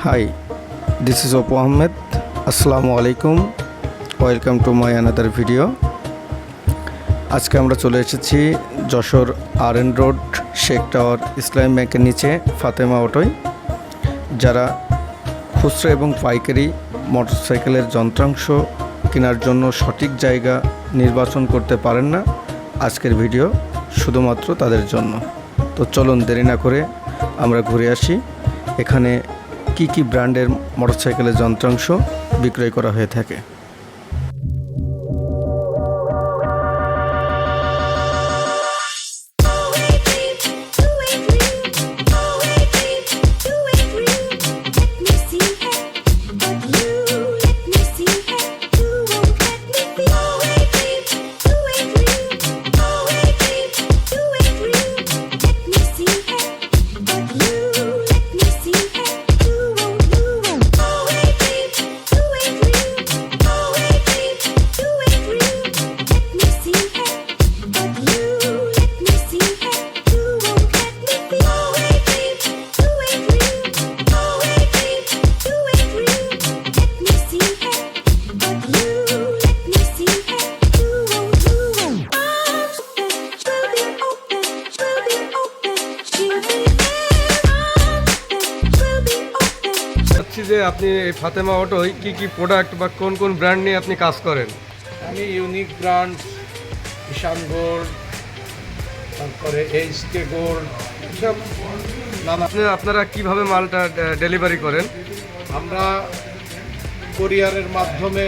Hi, this is Oppo Ahmed. Assalamu alaikum. Welcome to my another video. আজকে আমরা চলে এসেছি Jessore RN road Sheikh tower ইসলামী ব্যাংকের নিচে ফাতেমা অটোয়। যারা খুচরা এবং পাইকারি মোটরসাইকেলের যন্ত্রাংশ কেনার জন্য সঠিক জায়গা নির্বাচন করতে পারেন না, আজকের ভিডিও শুধুমাত্র তাদের জন্য। তো চলুন দেরি না করে আমরা ঘুরে আসি এখানে কি কি ব্র্যান্ডের মোটরসাইকেলের যন্ত্রাংশ বিক্রয় করা হয়ে থাকে। যে আপনি এই ফাতেমা অটোয় কি কি প্রোডাক্ট বা কোন কোন ব্র্যান্ড নিয়ে আপনি কাজ করেন? আমি ইউনিক ব্র্যান্ড, ঈশান গোল্ড, তারপরে এইচকে গোল্ড, এসব নানা। আপনারা কিভাবে মালটা ডেলিভারি করেন? আমরা কোরিয়ারের মাধ্যমে